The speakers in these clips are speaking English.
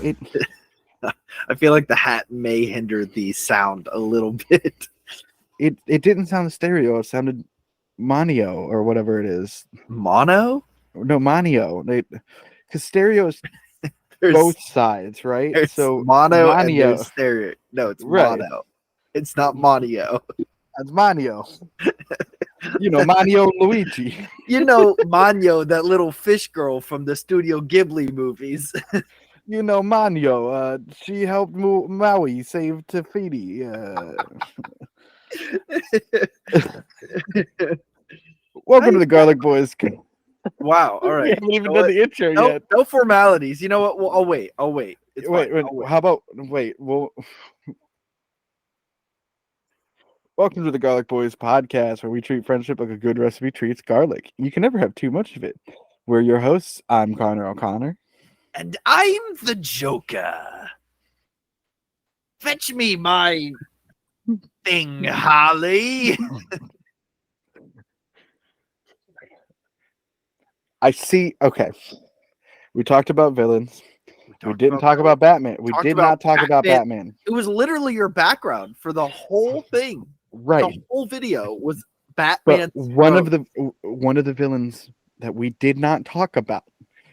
it I feel like the hat may hinder the sound a little bit. it didn't sound stereo. It sounded mono or whatever it is. Mono? No, mono. Because stereo is There's, both sides, right? there's So mono and mono, there's stereo. No, it's right? mono. It's not mono. That's mono. You know, Mario Luigi. You know Manyo, that little fish girl from the Studio Ghibli movies. You know, Manyo. She helped Maui save Tafiti. Welcome to the Garlic Boys. Wow. All right. We haven't even done the intro yet. No formalities. You know what? Well, I'll wait. It's wait. How about wait? Well, welcome to the Garlic Boys podcast, where we treat friendship like a good recipe treats garlic. You can never have too much of it. We're your hosts. I'm Connor O'Connor. And I'm the Joker. Fetch me my thing, Holly. I see. Okay. We talked about villains. We didn't talk about Batman. We did not talk about Batman. It was literally your background for the whole thing. Right. The whole video was Batman. But one of the villains that we did not talk about,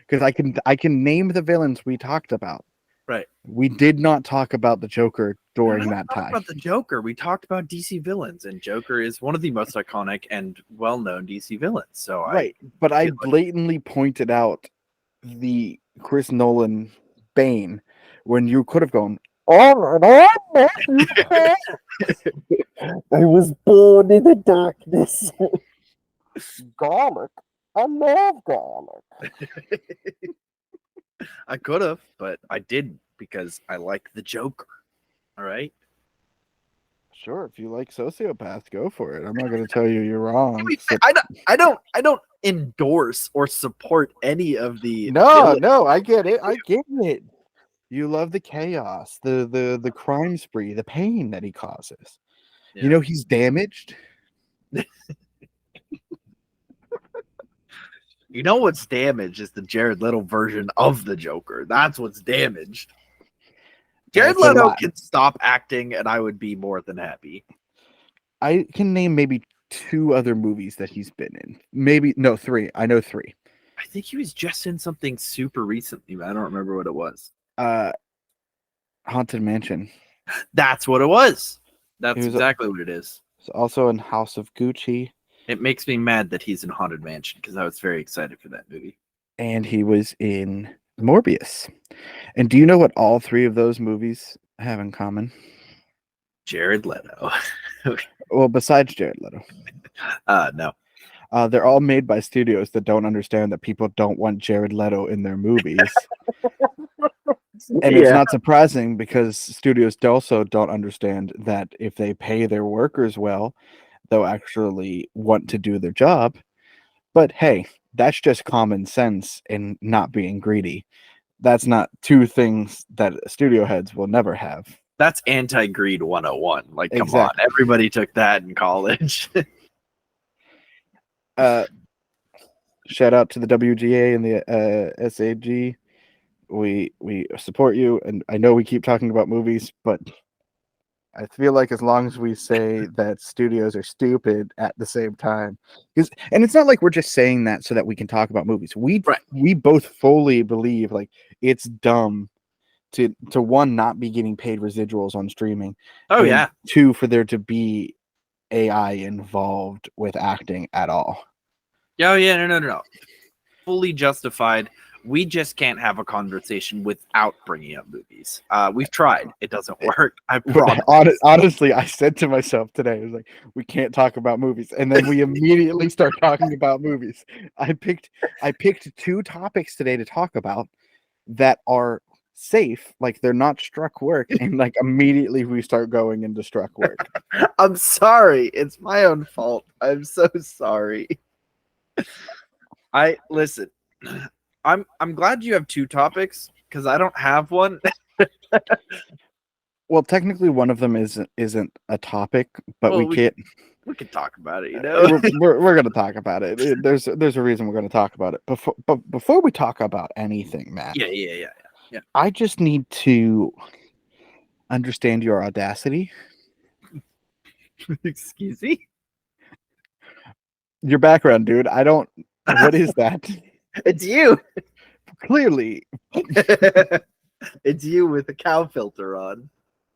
because I can name the villains we talked about. Right. We did not talk about the Joker during that time. About the Joker, we talked about DC villains, and Joker is one of the most iconic and well-known DC villains. So right, but I blatantly pointed out the Chris Nolan Bane when you could have gone, "Oh, I was born in the darkness." Garlic. I love garlic. I could have, but I didn't because I like the Joker. All right. Sure, if you like sociopaths, go for it. I'm not going to tell you you're wrong. I don't endorse or support any of the. No, I get it. You love the chaos, the crime spree, the pain that he causes. Yeah. You know he's damaged. You know what's damaged is the Jared Leto version of the Joker. That's what's damaged. Jared Leto can stop acting, and I would be more than happy. I can name maybe 2 other movies that he's been in. Maybe, no, 3. I know 3. I think he was just in something super recently, but I don't remember what it was. Haunted Mansion. That's what it was. That's exactly what it is. He's also in House of Gucci. It makes me mad that he's in Haunted Mansion because I was very excited for that movie. And he was in Morbius. And do you know what all 3 of those movies have in common? Jared Leto. Well, besides Jared Leto. No. They're all made by studios that don't understand that people don't want Jared Leto in their movies. And it's not surprising because studios also don't understand that if they pay their workers well, they'll actually want to do their job. But hey, that's just common sense and not being greedy. That's not 2 things that studio heads will never have. That's anti-greed 101. Like, come on. Everybody took that in college. Shout out to the WGA and the SAG. We support you, and I know we keep talking about movies, but I feel like as long as we say that studios are stupid at the same time, and it's not like we're just saying that so that we can talk about movies. We both fully believe like it's dumb to one, not be getting paid residuals on streaming. Oh yeah. 2, for there to be AI involved with acting at all. Oh yeah, no. Fully justified. We just can't have a conversation without bringing up movies. We've tried. It doesn't work. I promise. Honestly, I said to myself today, I was like, we can't talk about movies. And then we immediately start talking about movies. I picked 2 topics today to talk about that are safe, like they're not struck work, and like immediately we start going into struck work. I'm sorry. It's my own fault. I'm so sorry. Listen. I'm glad you have 2 topics because I don't have one. Well, technically, one of them isn't a topic, but we can't. We can talk about it. You know, we're going to talk about it. There's a reason we're going to talk about it. Before we talk about anything, Matt. Yeah. Yeah. I just need to understand your audacity. Excuse me? Your background, dude. I don't. What is that? It's you. Clearly, It's you with the cow filter on.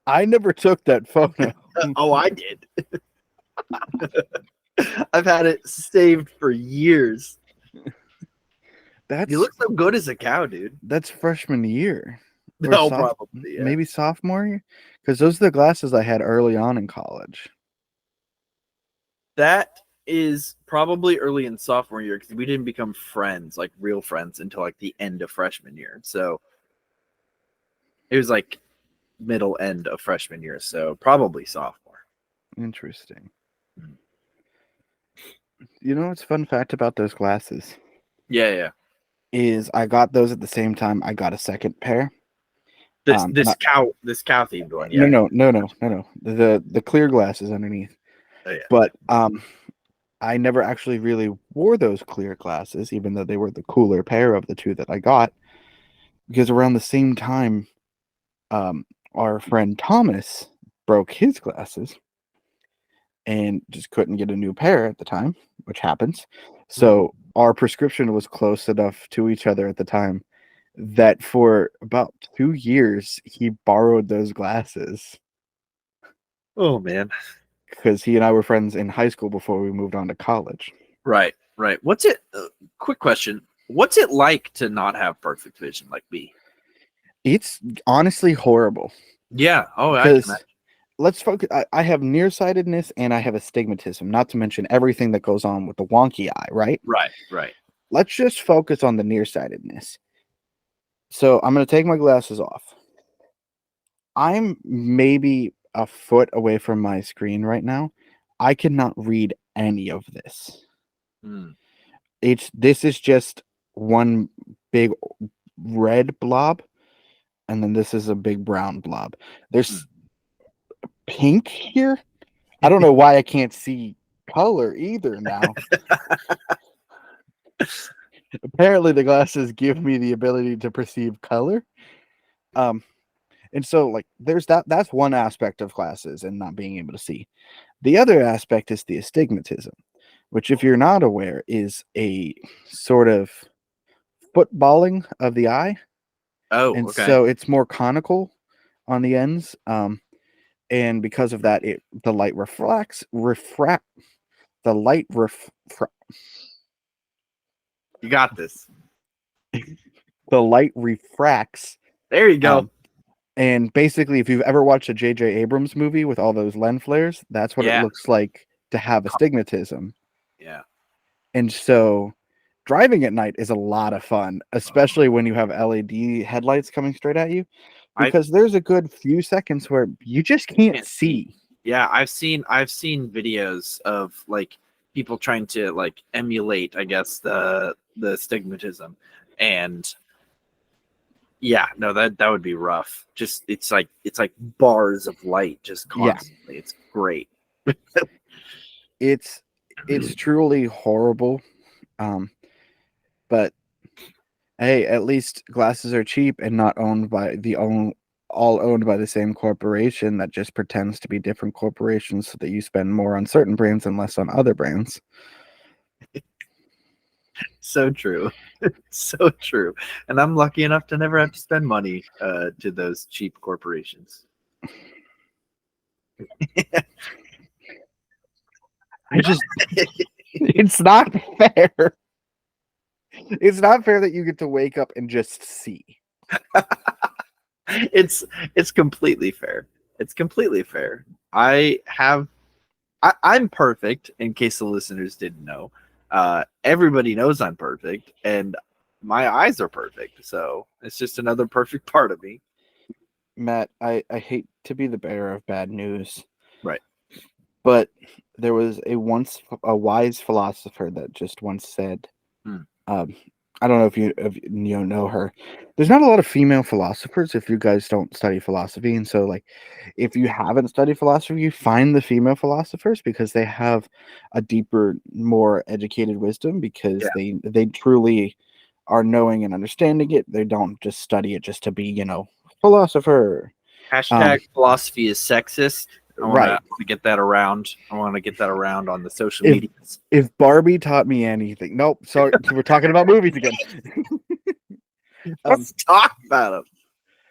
I never took that photo. Oh, I did. I've had it saved for years. That's You look so good as a cow, dude. that's freshman year. Or No, probably. Yeah. maybe sophomore year, because those are the glasses I had early on in college. That is probably early in sophomore year because we didn't become friends, like real friends, until like the end of freshman year. So it was like middle end of freshman year. So probably sophomore. Interesting. You know what's a fun fact about those glasses Yeah. is I got those at the same time I got a second pair. This and this cow themed one. Yeah. No. The clear glasses underneath. Oh, yeah. But I never actually really wore those clear glasses, even though they were the cooler pair of the two that I got. Because around the same time, our friend Thomas broke his glasses and just couldn't get a new pair at the time, which happens. So our prescription was close enough to each other at the time that for about 2 years he borrowed those glasses Oh man. because he and I were friends in high school before we moved on to college. Right. What's it? Quick question. What's it like to not have perfect vision like me? It's honestly horrible. Yeah. Oh, I can Because imagine. let's focus. I have nearsightedness and I have astigmatism, not to mention everything that goes on with the wonky eye, right? Right. Let's just focus on the nearsightedness. So I'm going to take my glasses off. I'm maybe a foot away from my screen right now. I cannot read any of this. This is just one big red blob, and then this is a big brown blob. There's pink here. I don't know why I can't see color either now. Apparently the glasses give me the ability to perceive color. And so like that's one aspect of glasses and not being able to see. The other aspect is the astigmatism, which if you're not aware is a sort of footballing of the eye. Oh, And okay. so it's more conical on the ends. And because of that, the light You got this. the light refracts. There you go. And basically, if you've ever watched a J.J. Abrams movie with all those lens flares, that's what it looks like to have astigmatism. Yeah. And so driving at night is a lot of fun, especially when you have LED headlights coming straight at you, because there's a good few seconds where you just can't see. Yeah, I've seen videos of like people trying to like emulate, I guess, the astigmatism, and yeah, no, that would be rough. Just it's like bars of light just constantly. It's great. It's truly horrible. But hey, at least glasses are cheap and not owned by all owned by the same corporation that just pretends to be different corporations so that you spend more on certain brands and less on other brands. So true. So true. And I'm lucky enough to never have to spend money to those cheap corporations. It's not fair. It's not fair that you get to wake up and just see. It's completely fair. It's completely fair. I'm perfect, in case the listeners didn't know. Everybody knows I'm perfect, and my eyes are perfect. So it's just another perfect part of me. Matt, I hate to be the bearer of bad news. Right. But there was a wise philosopher that just once said, I don't know if you know her. There's not a lot of female philosophers if you guys don't study philosophy. And so, like, if you haven't studied philosophy, you find the female philosophers because they have a deeper, more educated wisdom because they truly are knowing and understanding it. They don't just study it just to be, philosopher. Hashtag philosophy is sexist. I want Right. to get that around. I want to get that around on the social If- medias. If Barbie taught me anything, nope. Sorry, we're talking about movies again. Let's talk about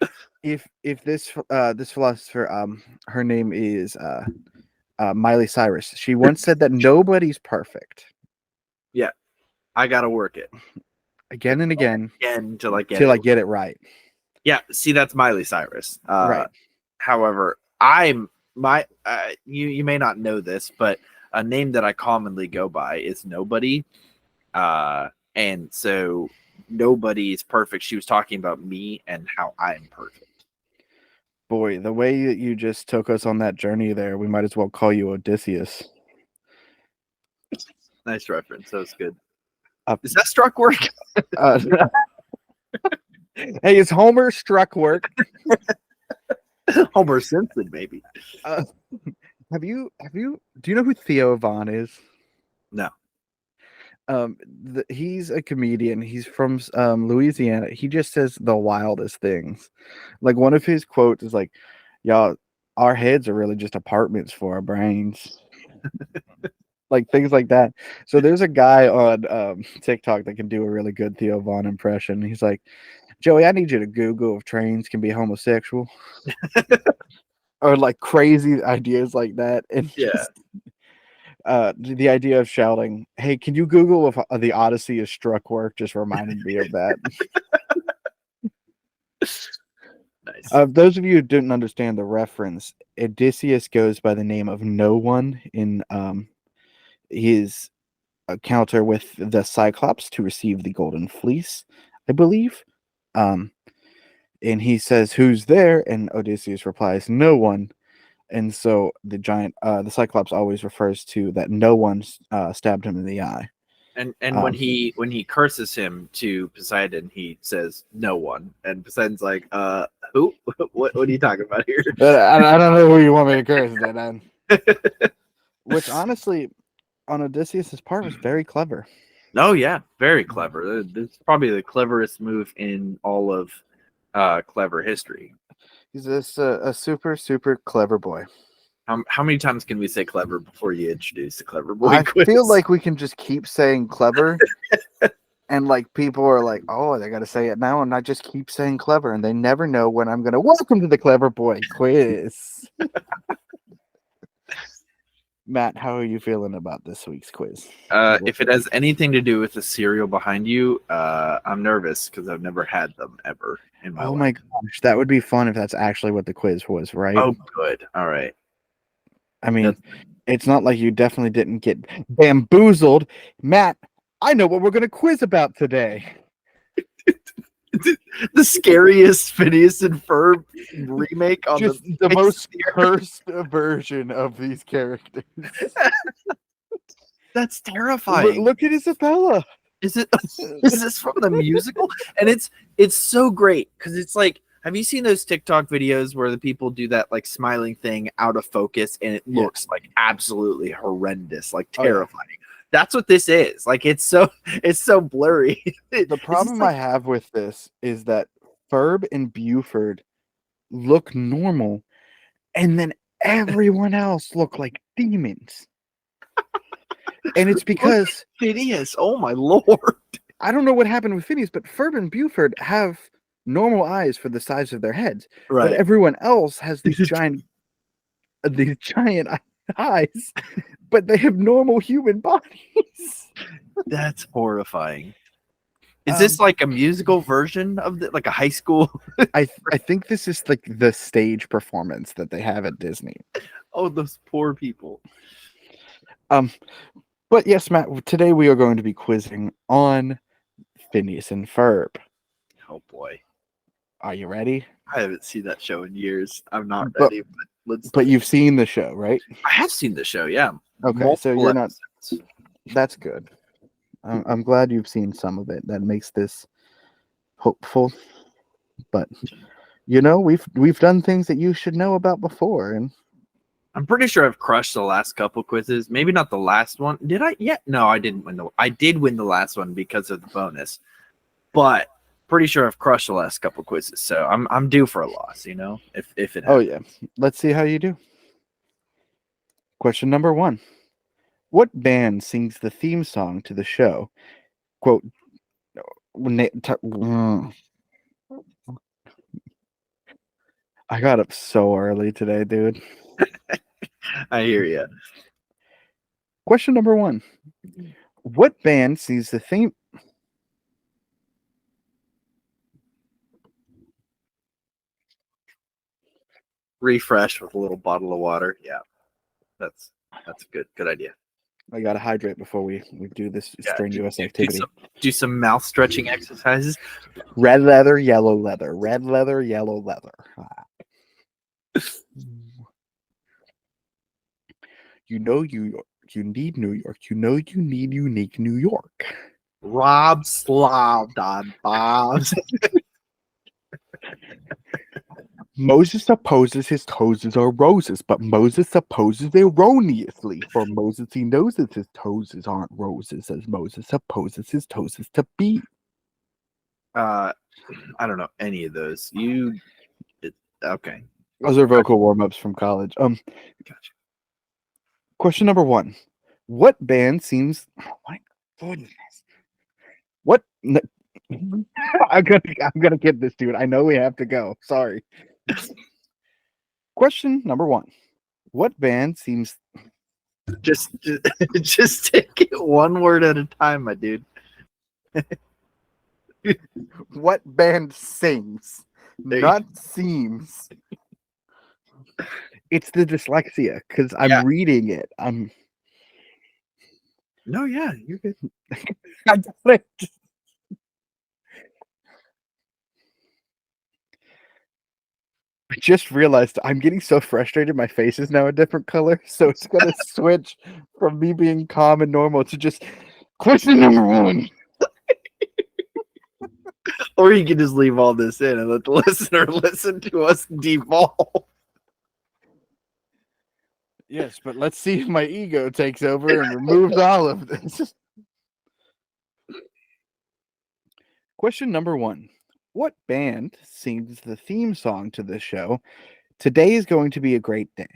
them. If this philosopher, her name is Miley Cyrus. She once said that nobody's perfect. Yeah, I gotta work it Again and again until I get till it. I get it right. Yeah, see, that's Miley Cyrus. Right. However, you may not know this, but a name that I commonly go by is Nobody. And so nobody is perfect. She was talking about me and how I'm perfect. Boy, the way that you just took us on that journey there, we might as well call you Odysseus. Nice reference. That was good. Uh, Is that struck work? Hey, is Homer struck work? Homer Simpson, maybe. Do you know who Theo Von is? No. He's a comedian. He's from Louisiana. He just says the wildest things. Like one of his quotes is like, "Y'all, our heads are really just apartments for our brains." Like things like that. So there's a guy on TikTok that can do a really good Theo Von impression. He's like, "Joey, I need you to Google if trains can be homosexual," or like crazy ideas like that. And Yeah. the idea of shouting, "Hey, can you Google if the Odyssey is struck work?" just reminded me of that. Nice. Those of you who didn't understand the reference, Odysseus goes by the name of No One in his encounter with the Cyclops to receive the Golden Fleece, I believe. And he says, "Who's there?" And Odysseus replies, "No one." And so the Cyclops always refers to that no one stabbed him in the eye. And when he curses him to Poseidon, he says no one, and Poseidon's like, who? What are you talking about here? I don't know who you want me to curse then. Which honestly, on Odysseus's part, was very clever. Oh yeah, very clever. This is probably the cleverest move in all of clever history. He's just a super, super clever boy. How many times can we say clever before you introduce the clever boy I quiz? feel like we can just keep saying clever, and like people are like, "Oh, they got to say it now," and I just keep saying clever, and they never know when I'm gonna welcome to the clever boy quiz. Matt, how are you feeling about this week's quiz? If it has anything to do with the cereal behind you, I'm nervous because I've never had them ever in my life. Oh my gosh, that would be fun if that's actually what the quiz was, right? Oh, good. All right. I mean, it's not like you definitely didn't get bamboozled. Matt, I know what we're going to quiz about today. The scariest Phineas and Ferb remake on just the most cursed version of these characters. That's terrifying. Look at Isabella. Is this from the musical? And it's so great because it's like, have you seen those TikTok videos where the people do that like smiling thing out of focus and it looks like absolutely horrendous, like terrifying? Oh, yeah. That's what this is. Like it's so blurry. The problem I have with this is that Ferb and Buford look normal, and then everyone else look like demons. And it's because Phineas, oh my lord. I don't know what happened with Phineas, but Ferb and Buford have normal eyes for the size of their heads, right? But everyone else has these giant eyes, but they have normal human bodies. That's horrifying. Is this like a musical version of like a high school? I think this is like the stage performance that they have at Disney. Oh, those poor people. But yes, Matt, today we are going to be quizzing on Phineas and Ferb. Oh boy. Are you ready? I haven't seen that show in years. I'm not ready, but let's. But you've seen the show, right? I have seen the show, yeah. Okay, so you're not. That's good. I'm glad you've seen some of it. That makes this hopeful. But we've done things that you should know about before, and I'm pretty sure I've crushed the last couple quizzes. Maybe not the last one. Did I? Yeah. No, I didn't win I did win the last one because of the bonus. but pretty sure I've crushed the last couple quizzes, so I'm due for a loss. You know, if it Oh happens. yeah. Let's see how you do. Question number 1. What band sings the theme song to the show? Quote. I got up so early today, dude. I hear you. Question number 1. What band sings the theme? Refresh with a little bottle of water. Yeah, that's a good idea. I gotta hydrate before we do this Yeah, strenuous activity. Do some mouth stretching exercises. Red leather, yellow leather. Red leather, yellow leather. You know you need New York. You know you need unique New York. Rob slobbed on Bob's. Moses supposes his toes are roses, but Moses supposes erroneously. For Moses he knows that his toes aren't roses, as Moses supposes his toes to be. I don't know any of those. Okay. Those are vocal warm-ups from college. Gotcha. Question number 1. What band seems? Oh my goodness! What? I'm gonna get this, dude. I know we have to go. Sorry. Question number 1. What band seems? Just just take it one word at a time, my dude. What band sings? Not seems. It's the dyslexia because I'm reading it. No, yeah, you're good. I just realized I'm getting so frustrated. My face is now a different color, so it's gonna switch from me being calm and normal to just question number 1. Or you can just leave all this in and let the listener listen to us devolve. Yes, but let's see if my ego takes over and removes all of this. Question number 1. What band sings the theme song to the show? Today is going to be a great day.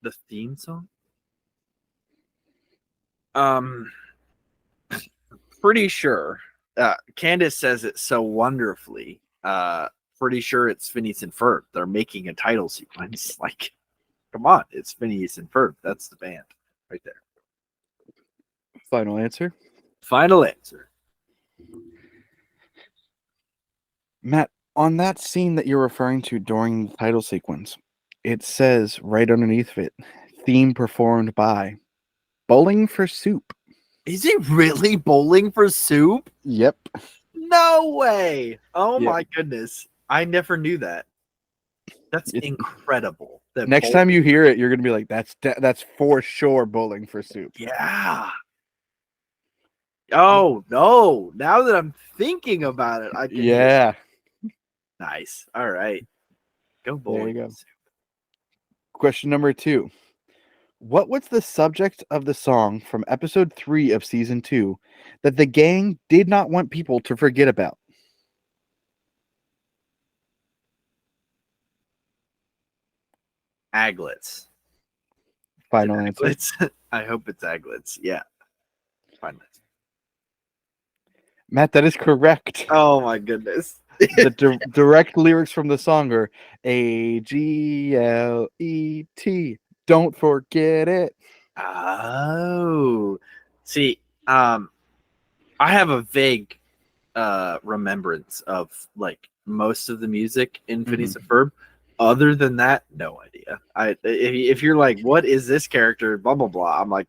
The theme song? Pretty sure. Candace says it so wonderfully. Pretty sure it's Phineas and Ferb. They're making a title sequence. Like, come on, it's Phineas and Ferb. That's the band right there. Final answer? Final answer. Matt, on that scene that you're referring to during the title sequence, it says right underneath it, theme performed by Bowling for Soup. Is it really Bowling for Soup? Yep. No way. Oh Yep. my goodness. I never knew that. That's incredible. Next time you hear it, you're going to be like, that's for sure Bowling for Soup. Yeah. Oh, no. Now that I'm thinking about it, I can Yeah. Nice. All right. Go Bowling. There you go. Question number 2. What was the subject of the song from episode 3 of season 2 that the gang did not want people to forget about? Aglets. Final answer. Aglets? I hope it's Aglets. Yeah. Final answer. Matt, that is correct. Oh my goodness. The direct lyrics from the song are Aglet. Don't forget it. Oh. See, I have a vague remembrance of like most of the music in Phineas and Ferb. Other than that, no idea. If you're like, what is this character? Blah blah blah. I'm like,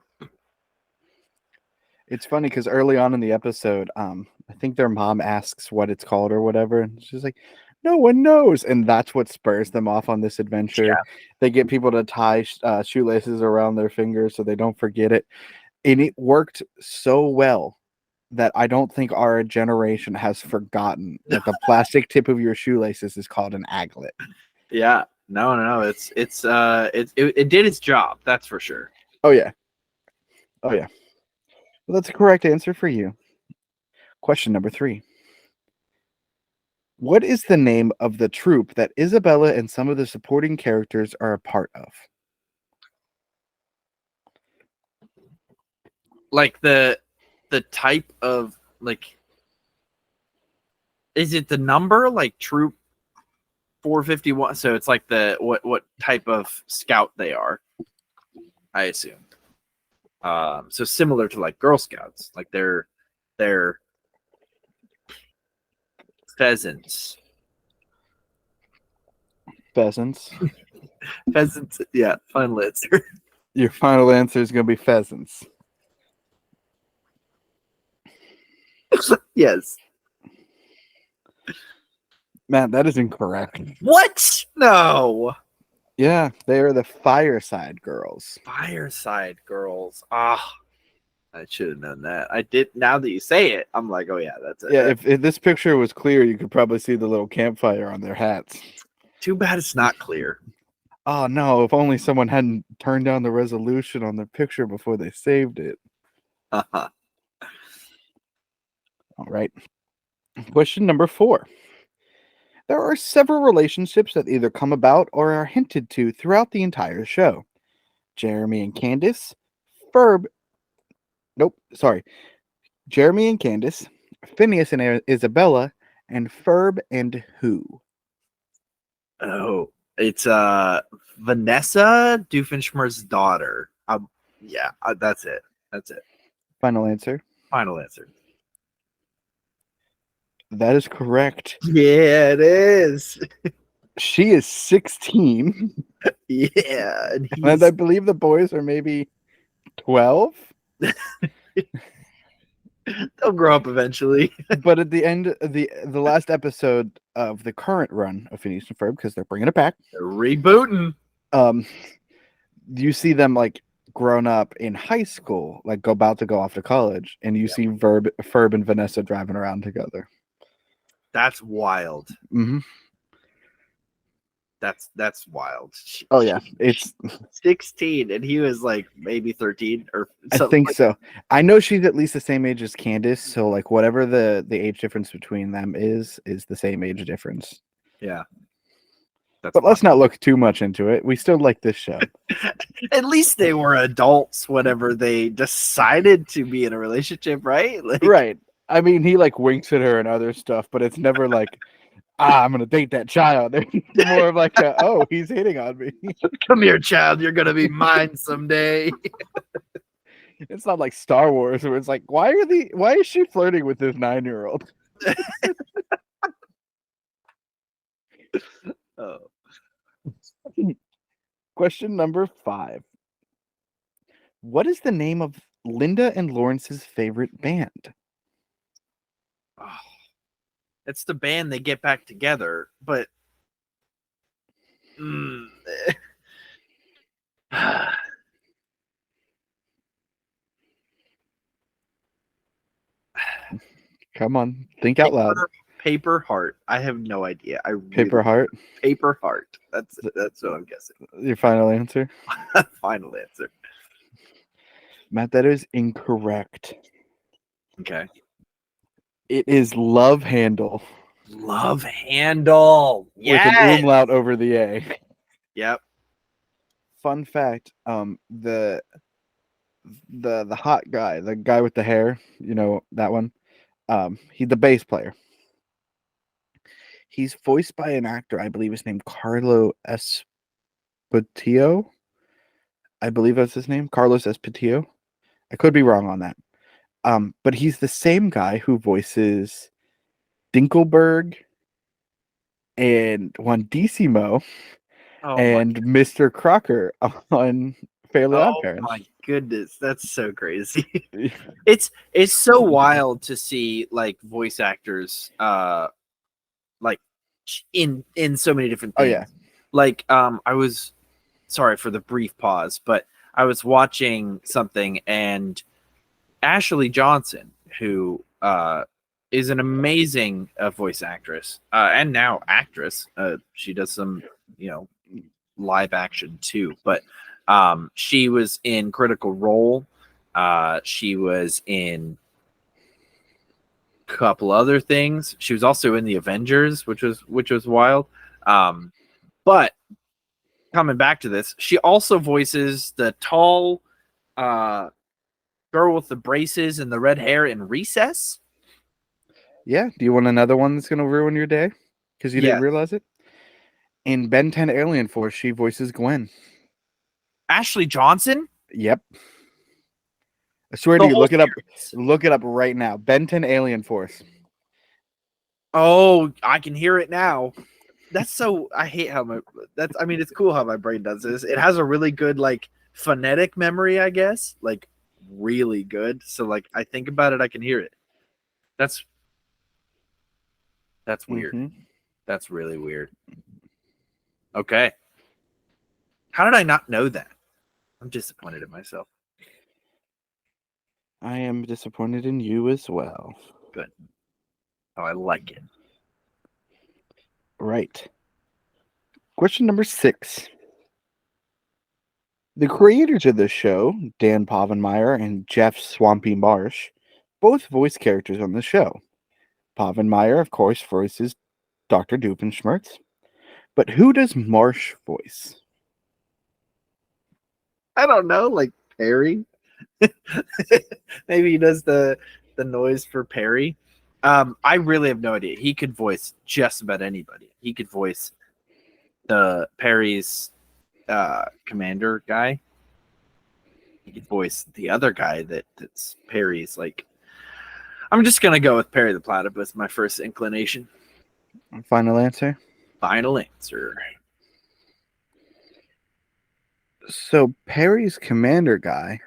it's funny because early on in the episode, I think their mom asks what it's called or whatever, and she's like, "No one knows," and that's what spurs them off on this adventure. Yeah. They get people to tie shoelaces around their fingers so they don't forget it, and it worked so well that I don't think our generation has forgotten that the plastic tip of your shoelaces is called an aglet. Yeah, no. It did its job. That's for sure. Oh yeah. Well, that's a correct answer for you. Question number 3. What is the name of the troupe that Isabella and some of the supporting characters are a part of? Like the type of like, is it the number like troop 451? So it's like the what type of scout they are, I assume. So similar to like Girl Scouts, like they're pheasants. Pheasants. Pheasants, yeah, final answer. Your final answer is going to be pheasants. Yes. Man, that is incorrect. What? No. Yeah, they are the Fireside Girls. Fireside Girls. Ah, I should have known that. I did. Now that you say it, I'm like, oh yeah, that's it. Yeah, if this picture was clear, you could probably see the little campfire on their hats. Too bad it's not clear. Oh no, if only someone hadn't turned down the resolution on the picture before they saved it. Uh-huh. All right. Question number 4. There are several relationships that either come about or are hinted to throughout the entire show. Jeremy and Candace, Ferb. Nope, sorry. Jeremy and Candace, Phineas and Isabella, and Ferb and who? Oh, it's Vanessa Doofenshmirtz's daughter. Yeah, that's it. That's it. Final answer. Final answer. That is correct. Yeah, it is. She is 16. Yeah, And I believe the boys are maybe 12. They'll grow up eventually. But at the end of the last episode of the current run of Phineas and Ferb, because they're bringing it back, They're rebooting. You see them like grown up in high school, like about to go off to college, and you see Ferb and Vanessa driving around together. That's wild. Mm-hmm. That's wild. Oh yeah, it's 16 and he was like maybe 13 or something. I think so. I know she's at least the same age as Candace, so like whatever the age difference between them is the same age difference. Yeah. But let's not look too much into it. We still like this show. At least they were adults whenever they decided to be in a relationship, right? Like, Right. I mean, he like winks at her and other stuff, but it's never like, I'm gonna date that child. It's more of like, oh, he's hitting on me. Come here, child. You're gonna be mine someday. It's not like Star Wars where it's like, why is she flirting with this 9-year-old? Oh. Question number 5. What is the name of Linda and Lawrence's favorite band? Oh. It's the band they get back together, but Come on, think out loud. Paper Heart. I have no idea. Paper Heart. Paper Heart. That's what I'm guessing. Your final answer? Final answer. Matt, that is incorrect. Okay. It is Love Handle. Love Handle. With an umlaut over the A. Yep. Fun fact, the hot guy, the guy with the hair, you know, that one, he's the bass player. He's voiced by an actor, I believe his name Carlo Esposito. I believe that's his name, Carlos Esposito. I could be wrong on that. But he's the same guy who voices Dinkelberg and Wandissimo and Mr. Crocker on Fairly Odd Parents. Oh my goodness, that's so crazy. It's so wild to see like voice actors like in so many different things. Oh yeah. Like I was sorry for the brief pause, but I was watching something and Ashley Johnson, who is an amazing voice actress and now actress. She does some, live action too. But she was in Critical Role. She was in couple other things. She was also in the Avengers, which was wild. But coming back to this, she also voices the tall girl with the braces and the red hair in Recess. Yeah. Do you want another one that's going to ruin your day because you didn't realize it? In Ben 10 Alien Force, she voices Gwen. Ashley Johnson? Yep. I swear to you, look it up. Look it up right now. Ben 10 Alien Force. Oh, I can hear it now. That's so. I hate how I mean, it's cool how my brain does this. It has a really good like phonetic memory, I guess. Like really good. So like I think about it, I can hear it. That's weird. Mm-hmm. That's really weird. Okay. How did I not know that? I'm disappointed in myself. I am disappointed in you as well. Good. Oh, I like it. Right. Question number 6. The creators of this show, Dan Povenmire and Jeff Swampy Marsh, both voice characters on the show. Povenmire, of course, voices Dr. Doofenshmirtz. But who does Marsh voice? I don't know, like Perry. Maybe he does the noise for Perry. I really have no idea. He could voice just about anybody. He could voice the Perry's commander guy. He could voice the other guy that's Perry's like. I'm just gonna go with Perry the Platypus. My first inclination. Final answer? Final answer. So Perry's commander guy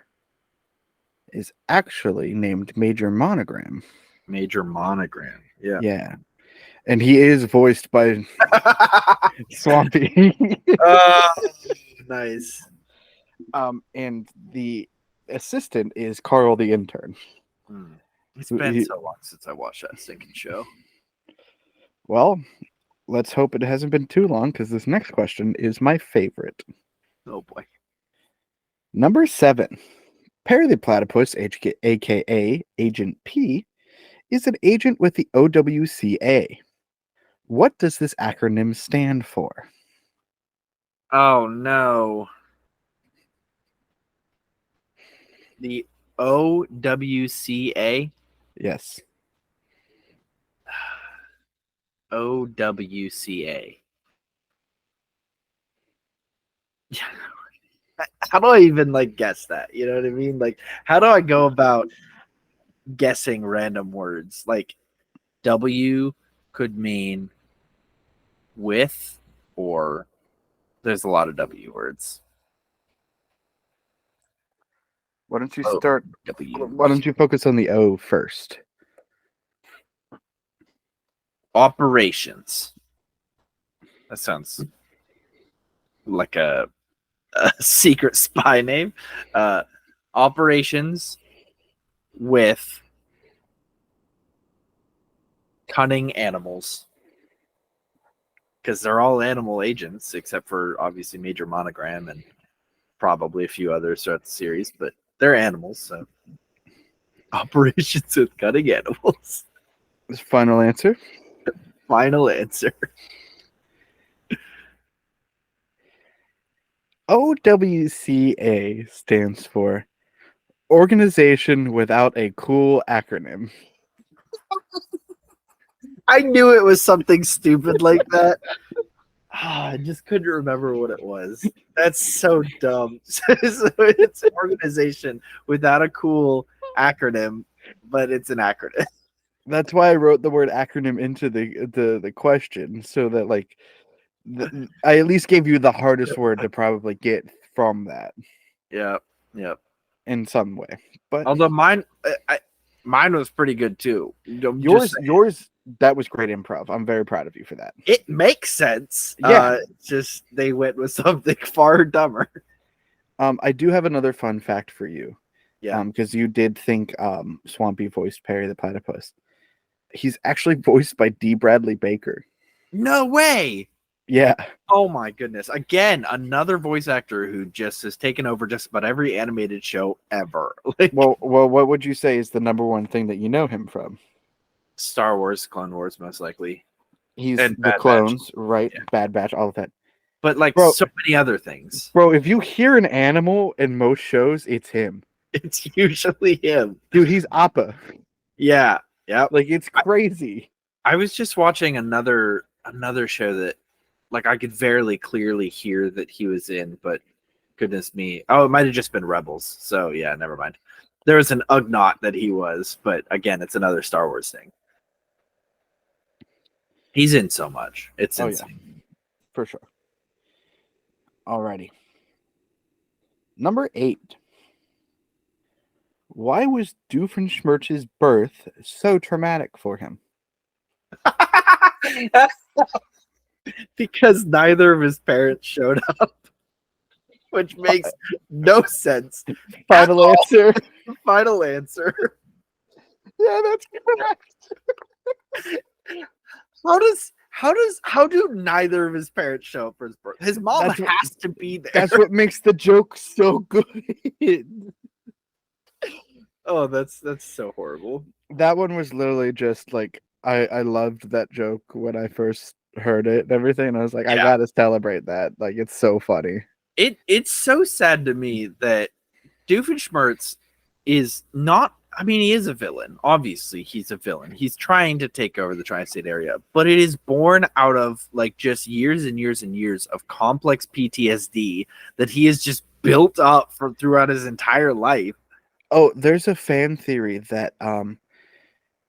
is actually named Major Monogram. Major Monogram. Yeah. Yeah. And he is voiced by Swampy. Nice. And the assistant is Carl the intern. It's been so long since I watched that stinking show. Well, let's hope it hasn't been too long because this next question is my favorite. Oh boy. Number 7. Perry the Platypus, aka Agent P, is an agent with the OWCA. What does this acronym stand for? Oh no. The OWCA? Yes. OWCA. How do I even like guess that? You know what I mean? Like, how do I go about guessing random words? Like, W could mean with, or there's a lot of W words. Why don't you start? W. Why don't you focus on the O first? Operations. That sounds like a secret spy name. Operations with cunning animals. Because they're all animal agents, except for obviously Major Monogram and probably a few others throughout the series, but they're animals, so operations with cunning animals. Final answer? Final answer. OWCA stands for Organization Without a Cool Acronym. I knew it was something stupid like that. I just couldn't remember what it was. That's so dumb. So it's an organization without a cool acronym, but it's an acronym. That's why I wrote the word acronym into the question, so that like I at least gave you the hardest word to probably get from that. Yep. In some way, but although mine was pretty good too. Yours, that was great improv. I'm very proud of you for that. It makes sense. Yeah, just they went with something far dumber. I do have another fun fact for you. Yeah, because you did think Swampy voiced Perry the Platypus. He's actually voiced by D. Bradley Baker. No way. Yeah. Oh my goodness. Again, another voice actor who just has taken over just about every animated show ever. Well, what would you say is the number one thing that you know him from? Star Wars, Clone Wars, most likely. He's And the Bad Batch. clones, right? Yeah. Bad Batch, all of that. But like Bro. so many other things. Bro, if you hear an animal in most shows, it's him. It's usually him. Dude, he's Appa. Yeah. Yep. Like, it's crazy. I was just watching another show that like I could very clearly hear that he was in, but goodness me. Oh, it might have just been Rebels. So yeah, never mind. There was an Ugnaught that he was, but again, it's another Star Wars thing. He's in so much. It's insane. Yeah. For sure. Alrighty. Number 8. Why was Doofenshmirtz's birth so traumatic for him? Because neither of his parents showed up, which makes no sense. Final answer. Final answer. Yeah, that's correct. How do neither of his parents show up for his birth? His mom has to be there. That's what makes the joke so good. Oh, that's so horrible. That one was literally just like I loved that joke when I first heard it and everything. And I was like, I gotta celebrate that. Like, it's so funny. It's so sad to me that Doofenshmirtz is not. I mean, he is a villain. Obviously, he's a villain. He's trying to take over the tri-state area, but it is born out of like just years and years and years of complex PTSD that he has just built up throughout his entire life. Oh, there's a fan theory that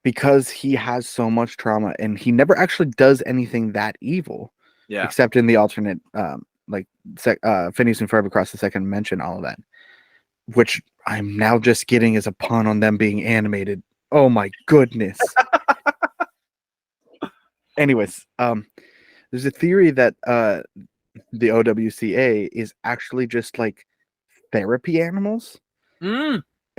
because he has so much trauma and he never actually does anything that evil, except in the alternate Phineas and Ferb Across the Second Dimension, all of that, which I'm now just getting as a pun on them being animated. Oh my goodness. Anyways, there's a theory that the OWCA is actually just like therapy animals.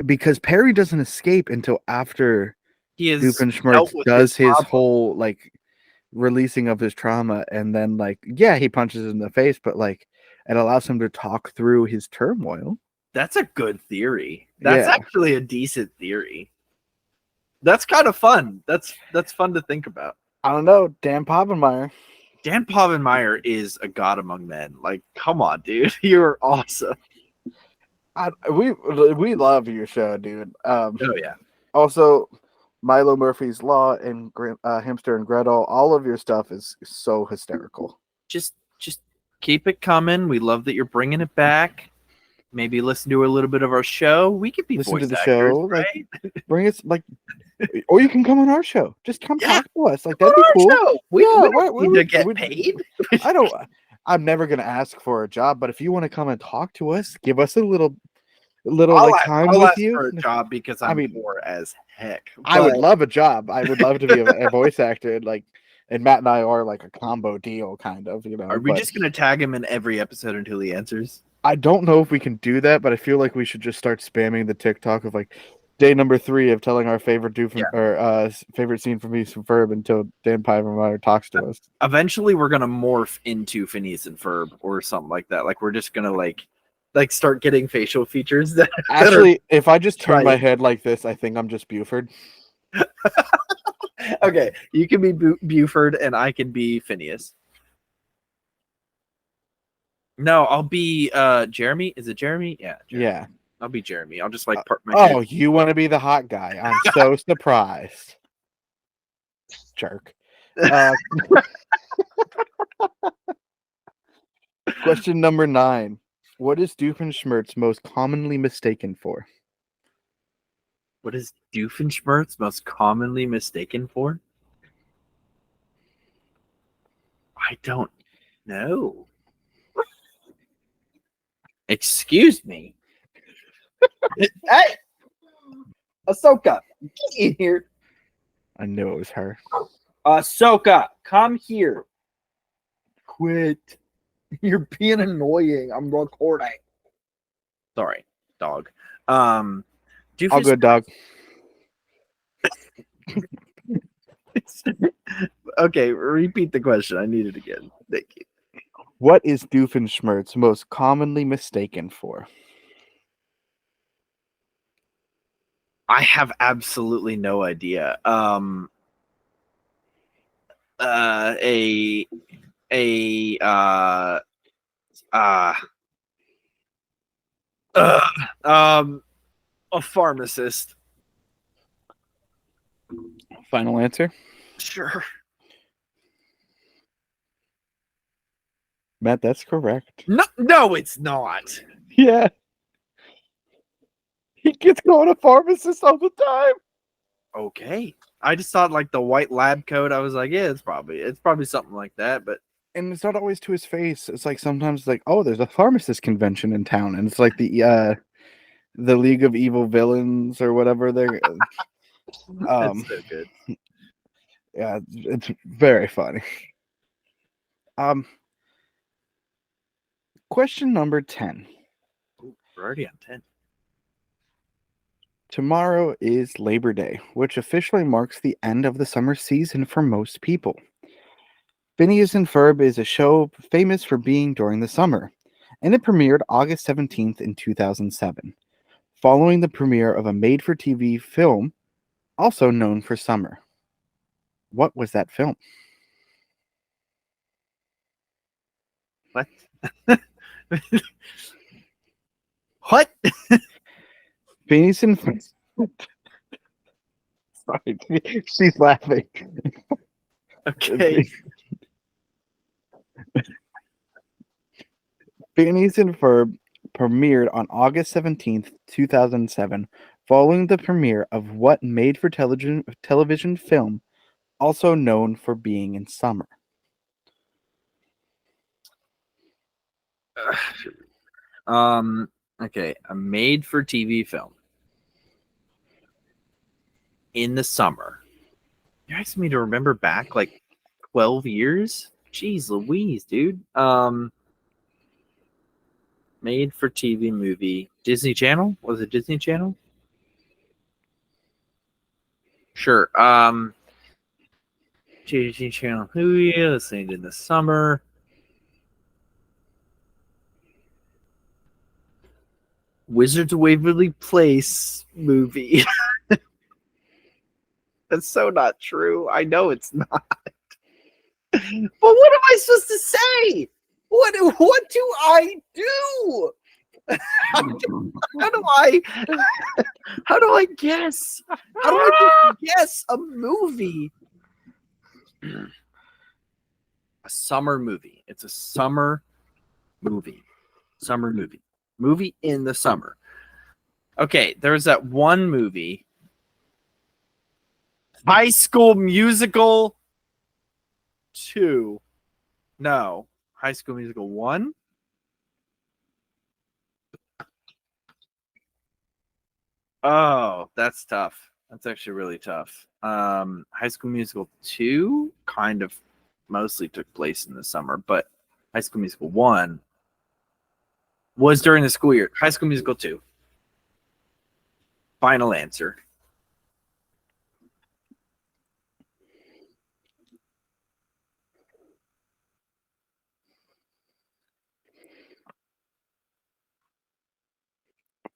Because Perry doesn't escape until after Doofenshmirtz does his whole like releasing of his trauma, and then like he punches him in the face, but like it allows him to talk through his turmoil. That's a good theory. That's actually a decent theory. That's kind of fun. That's fun to think about. I don't know, Dan Povenmire. Dan Povenmire is a god among men. Like, come on, dude, you're awesome. We love your show, dude. Oh yeah. Also, Milo Murphy's Law and Hamster and Gretel. All of your stuff is so hysterical. Just keep it coming. We love that you're bringing it back. Maybe listen to a little bit of our show. We could be listen voice to the actors, show, right? Like, bring it, like, or you can come on our show. Just come talk to us. Like, that'd be cool. Show. We need to get paid. I'm never gonna ask for a job, but if you want to come and talk to us, give us a little time I'll with ask you. For a job because I'm poor as heck. I would love a job. I would love to be a voice actor. Like, and Matt and I are like a combo deal, kind of. You know. Are we just gonna tag him in every episode until he answers? I don't know if we can do that, but I feel like we should just start spamming the TikTok of like day number 3 of telling our favorite favorite scene from Phineas and Ferb until Dan Povenmire talks to us. Eventually, we're gonna morph into Phineas and Ferb or something like that. Like, we're just gonna like start getting facial features. Actually, if I just turn my head like this, I think I'm just Buford. Okay, you can be Buford and I can be Phineas. No, I'll be Jeremy. Is it Jeremy? Yeah. Jeremy. Yeah. I'll be Jeremy. I'll just like part my head. You want to be the hot guy. I'm so surprised. Jerk. Question number 9. What is Doofenshmirtz most commonly mistaken for? What is Doofenshmirtz most commonly mistaken for? I don't know. Excuse me. Hey, Ahsoka, get in here. I knew it was her. Ahsoka, come here. Quit. You're being annoying. I'm recording. Sorry, dog. All good, dog. Okay, repeat the question. I need it again. Thank you. What is Doofenshmirtz most commonly mistaken for? I have absolutely no idea. a uh, a pharmacist. Final answer. Sure. Matt, that's correct. No, it's not. Yeah. He gets called a pharmacist all the time. Okay. I just thought like the white lab coat. I was like, yeah, it's probably something like that. But And it's not always to his face. It's like sometimes like, oh, there's a pharmacist convention in town, and it's like the League of Evil Villains or whatever they're that's so good. yeah, it's very funny. Question number 10. Ooh, we're already on 10. Tomorrow is Labor Day, which officially marks the end of the summer season for most people. Phineas and Ferb is a show famous for being during the summer, and it premiered August 17th in 2007, following the premiere of a made-for-TV film also known for summer. What was that film? What? What? Phineas and Ferb. Sorry, she's laughing. Okay. Phineas and Ferb premiered on August 17th, 2007, following the premiere of what made-for-television film also known for being in summer? Okay, a made for TV film in the summer. You're asking me to remember back like 12 years? Jeez Louise, dude. Made for TV movie. Disney Channel? Was it Disney Channel? Sure. Disney Channel. Who are you listening in the summer? Wizards of Waverly Place movie. That's so not true. I know it's not. But what am I supposed to say? What do I do? How do I guess? How do I just guess a movie? A summer movie. It's a summer movie. Summer movie. Movie in the summer. Okay, there's that one movie. High School Musical 2. No. High School Musical 1? Oh, that's tough. That's actually really tough. High School Musical 2 kind of mostly took place in the summer, but High School Musical 1 was during the school year. High School Musical 2. Final answer.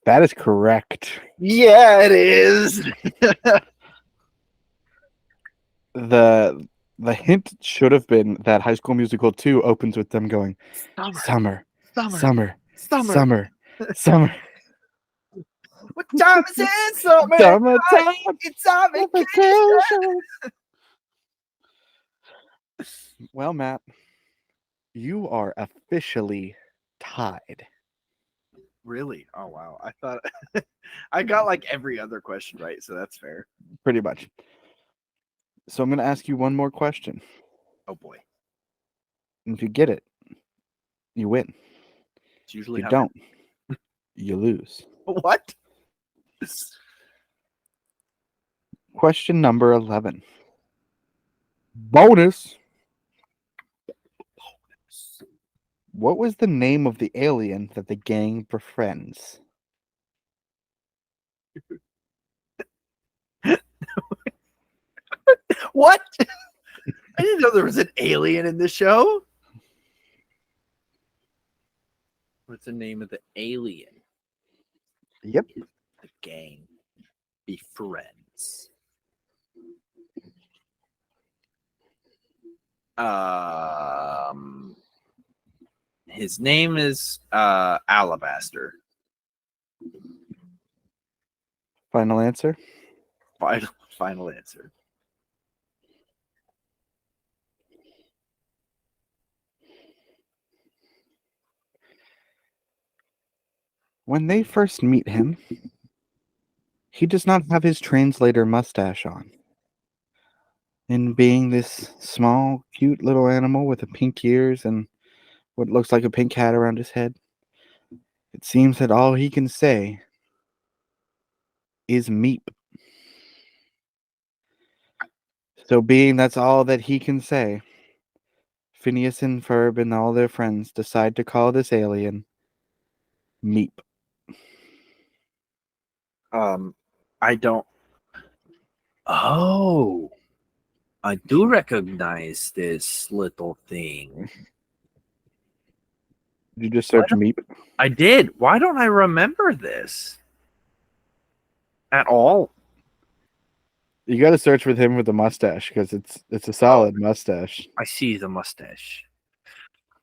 That is correct. Yeah, it is. The hint should have been that High School Musical 2 opens with them going summer, summer, summer, summer. What time is it? Summertime. It's our vacation. Well, Matt, you are officially tied. Really? Oh wow! I thought I got like every other question right, so that's fair. Pretty much. So I'm going to ask you one more question. Oh boy! And if you get it, you win. It's usually If you how don't, you lose. What? Question number 11. Bonus. What was the name of the alien that the gang befriends? What? I didn't know there was an alien in the show. What's the name of the alien? Yep. The gang befriends. His name is Alabaster. Final answer. Final answer. When they first meet him, he does not have his translator mustache on. And being this small, cute little animal with a pink ears and what looks like a pink hat around his head, it seems that all he can say is meep. So being that's all that he can say, Phineas and Ferb and all their friends decide to call this alien Meep. I don't. Oh, I do recognize this little thing. Did you just search Meep? I did. Why don't I remember this at all? You got to search with him with the mustache because it's a solid mustache. I see the mustache.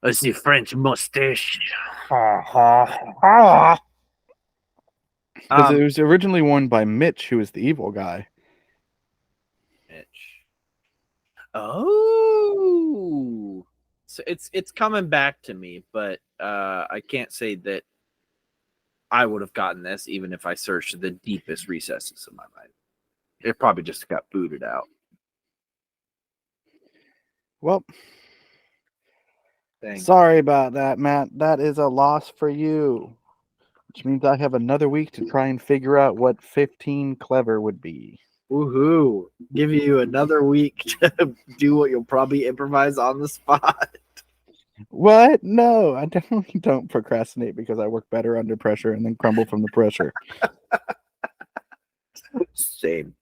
I see French mustache. Ha ha ha. Because it was originally worn by Mitch, who was the evil guy. Mitch. Oh, so it's coming back to me, but I can't say that I would have gotten this even if I searched the deepest recesses of my mind. It probably just got booted out. Well, Dang. sorry about that, Matt. That is a loss for you. Which means I have another week to try and figure out what 15 clever would be. Woohoo! Give you another week to do what you'll probably improvise on the spot. What? No, I definitely don't procrastinate because I work better under pressure and then crumble from the pressure. Same.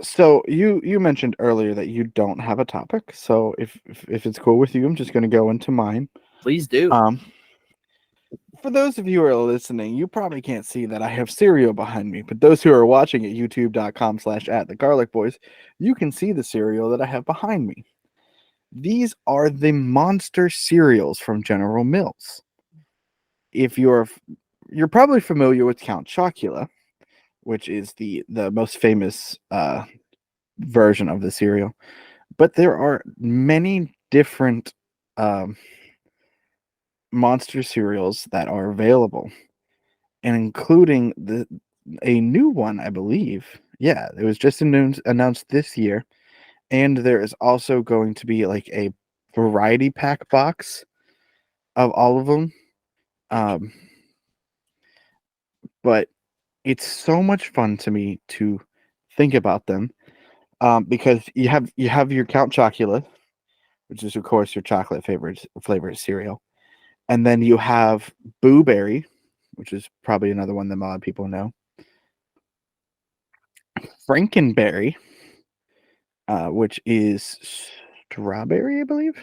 So you mentioned earlier that you don't have a topic. So if it's cool with you, I'm just going to go into mine. Please do. For those of you who are listening, you probably can't see that I have cereal behind me, but those who are watching at youtube.com/@thegarlicboys, you can see the cereal that I have behind me. These are the monster cereals from General Mills. If you're probably familiar with Count Chocula, which is the most famous version of the cereal, but there are many different monster cereals that are available, and including a new one, I believe. Yeah, it was just announced this year, and there is also going to be like a variety pack box of all of them. But it's so much fun to me to think about them, because you have your Count Chocula, which is of course your chocolate flavored cereal, and then you have Boo Berry, which is probably another one that a lot of people know. Frankenberry, which is strawberry, I believe.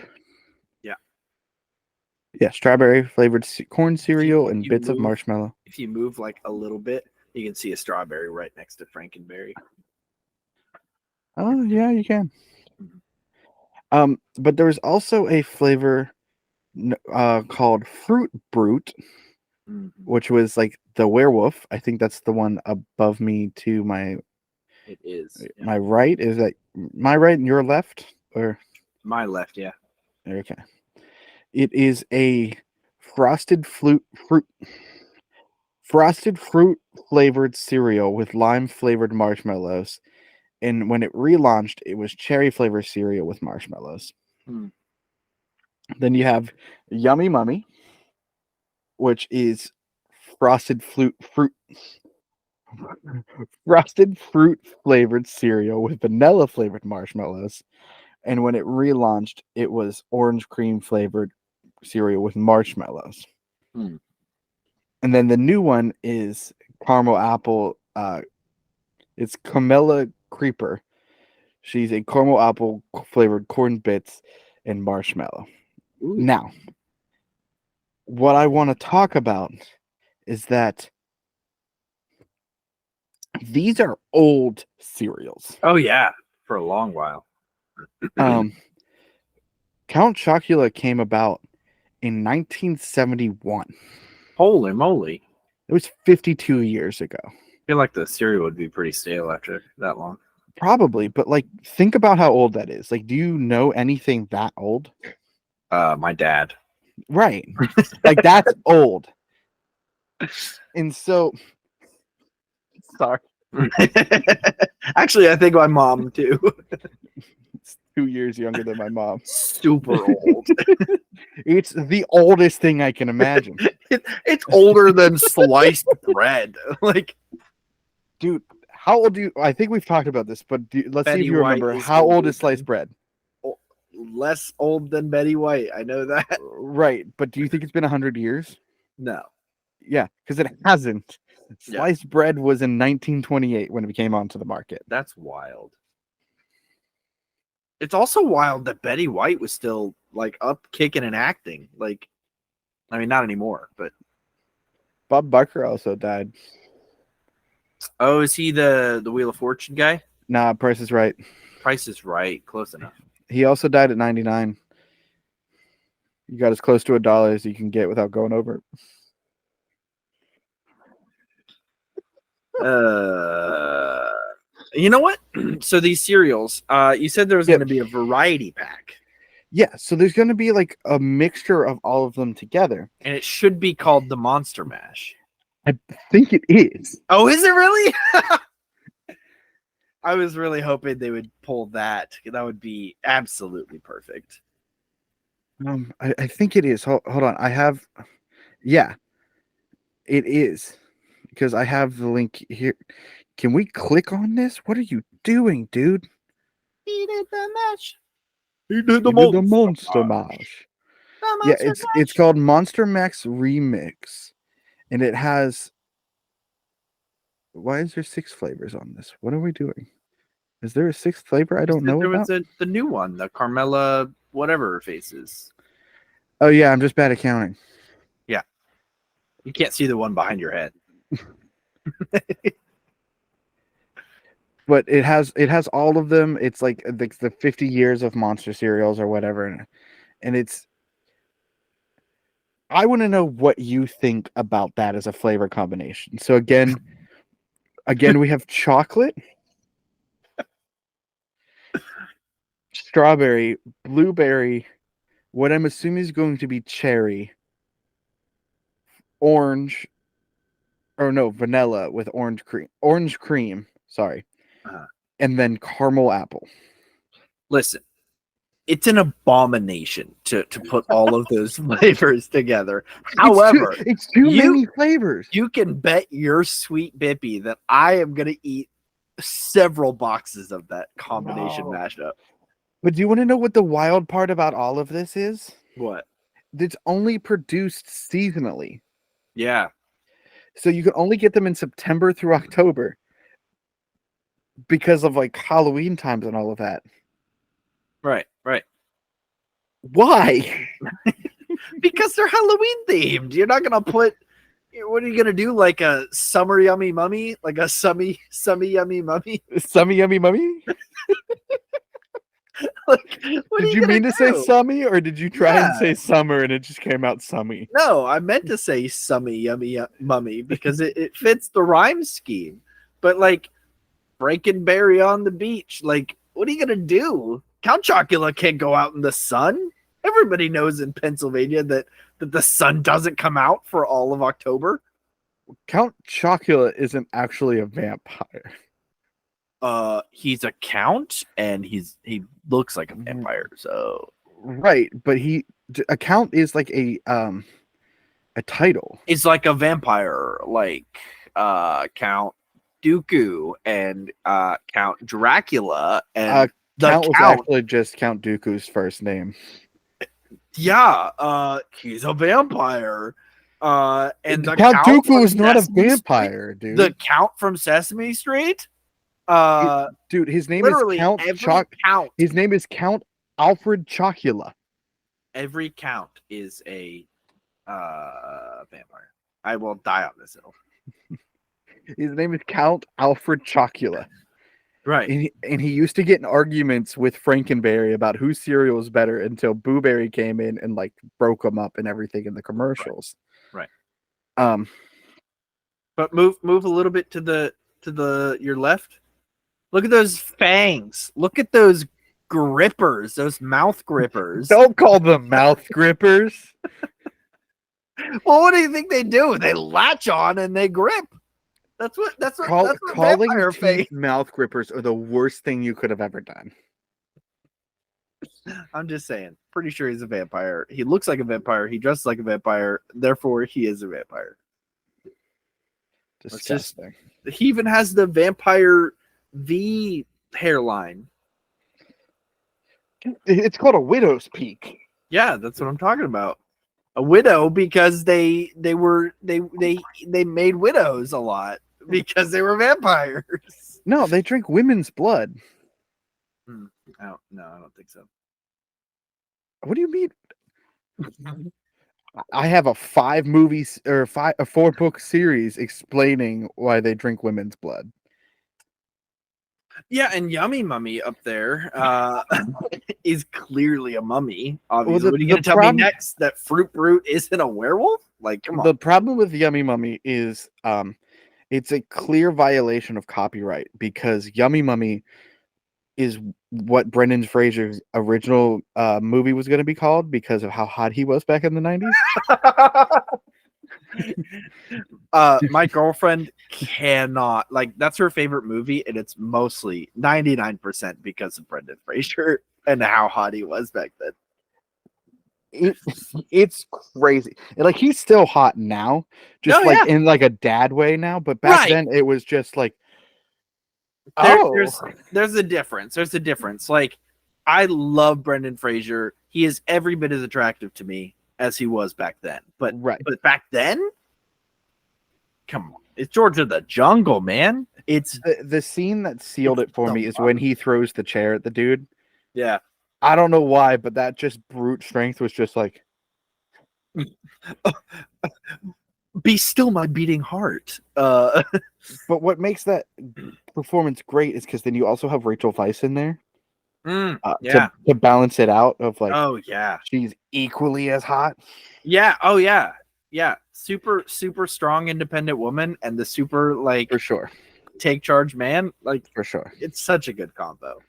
Yeah, strawberry flavored corn cereal and bits of marshmallow. If you move like a little bit, you can see a strawberry right next to Frankenberry. Oh yeah, you can. But there's also a flavor called Fruit Brute, which was like the werewolf. I think that's the one above me to my. It is. My right? Is that my right and your left? Or my left, yeah. Okay. It is a frosted fruit flavored cereal with lime flavored marshmallows. And when it relaunched, it was cherry flavored cereal with marshmallows. Then you have Yummy Mummy, which is frosted fruit flavored cereal with vanilla flavored marshmallows. And when it relaunched, it was orange cream flavored cereal with marshmallows. And then the new one is caramel apple. It's Camilla Creeper. She's a caramel apple flavored corn bits and marshmallow. Ooh. Now, what I want to talk about is that these are old cereals. Oh yeah, for a long while. Count Chocula came about in 1971. Holy moly! It was 52 years ago. I feel like the cereal would be pretty stale after that long. Probably, but like, think about how old that is. Like, do you know anything that old? My dad. Right. Like, that's old. And so, sorry, Actually, I think my mom too. it's 2 years younger than my mom. Super old. It's the oldest thing I can imagine. It's older than sliced bread. Like, Dude, how old do you? I think we've talked about this, but let's see Betty if you White remember. is How old older is sliced bread? less old than Betty White. I know that. Right, but do you think it's been 100 years? No. Yeah, because it hasn't. Yeah. Sliced bread was in 1928 when it came onto the market. That's wild. It's also wild that Betty White was still like up kicking and acting. Like, I mean, not anymore, but Bob Barker also died. oh, is he the Wheel of Fortune guy? Nah, Price is Right. Price is Right, close enough. He also died at 99. You got as close to $1 as you can get without going over. You know what? So these cereals, you said there was Yep. going to be a variety pack, Yeah, so there's going to be like a mixture of all of them together. and it should be called the Monster Mash. I think it is. Oh, is it really? I was really hoping they would pull that. That would be absolutely perfect. I think it is. Hold on. Yeah, it is. Because I have the link here. Can we click on this? What are you doing, dude? He did the mash. He did the Monster Mash. Yeah, it's called Monster Max Remix. And it has... Why is there 6 flavors on this? What are we doing? Is there a 6th flavor I don't know there about? was the new one, the Carmela whatever faces. Oh, yeah, I'm just bad at counting. Yeah. You can't see the one behind your head. But it has all of them. It's like the 50 years of monster cereals or whatever. And it's... I want to know what you think about that as a flavor combination. So again, we have chocolate, strawberry, blueberry, what I'm assuming is going to be cherry, orange, or no, vanilla with orange cream, sorry. And then caramel apple. Listen, it's an abomination to put all of those flavors together. However, it's too many flavors. You can bet your sweet bippy that I am going to eat several boxes of that combination mashup. But do you want to know what the wild part about all of this is? What? It's only produced seasonally. Yeah. So you can only get them in September through October because of like Halloween times and all of that. Right. Why? Because they're Halloween themed. You're not going to put... What are you gonna do? Like a summer yummy mummy? Like a summy yummy mummy? Summy yummy mummy? Like, did you mean to say summy, or did you try and say summer and it just came out summy? No, I meant to say summy yummy mummy because it fits the rhyme scheme. But like breaking berry on the beach, like what are you gonna do? Count Chocula can't go out in the sun. Everybody knows in Pennsylvania that the sun doesn't come out for all of October. Count Chocula isn't actually a vampire. He's a count, and he looks like a vampire. So right, but a count is like a title. It's like a vampire, like Count Dooku and Count Dracula, and the Count was actually just Count Dooku's first name. Yeah, he's a vampire. And the Count Dooku is not a vampire, dude. The Count from Sesame Street. Dude, his name is Count. His name is Count Alfred Chocula. Every Count is a vampire. I will die on this hill. His name is Count Alfred Chocula. Right. And he used to get in arguments with Frankenberry about whose cereal was better until Boo Berry came in and like broke them up and everything in the commercials. Right. Um, But move a little bit to the your left. Look at those fangs. Look at those grippers, those mouth grippers. don't call them mouth grippers. Well, what do you think they do? They latch on and they grip. That's what Calling vampire face. teeth mouth grippers are the worst thing you could have ever done. I'm just saying. Pretty sure he's a vampire. He looks like a vampire. He dresses like a vampire. Therefore, he is a vampire. Disgusting. He even has the vampire V hairline. It's called a widow's peak. Yeah, that's what I'm talking about. A widow because they made widows a lot because they were vampires. No, they drink women's blood. I don't think so. What do you mean? I have a 4-book series explaining why they drink women's blood. Yeah, and Yummy Mummy up there is clearly a mummy. Obviously, what are you going to tell me next? That Fruit Brute isn't a werewolf? Like, come on. The problem with Yummy Mummy is it's a clear violation of copyright because Yummy Mummy is what Brendan Fraser's original movie was going to be called because of how hot he was back in the 90s. My girlfriend cannot, like, that's her favorite movie, and it's mostly 99% because of Brendan Fraser and how hot he was back then. It's crazy. Like, he's still hot now, just in like a dad way now, but back then it was just like there's a difference. There's a difference. Like, I love Brendan Fraser. He is every bit as attractive to me as he was back then. But back then, come on, it's George of the Jungle, man. It's the scene that sealed it for me is when he throws the chair at the dude. Yeah, I don't know why, but that just brute strength was just like, be still my beating heart. But what makes that performance great is because then you also have Rachel Weisz in there. To balance it out of like, oh yeah, she's equally as hot. Yeah. Oh yeah. Yeah. Super strong, independent woman, and the super, like, for sure, take charge man. Like, for sure, it's such a good combo.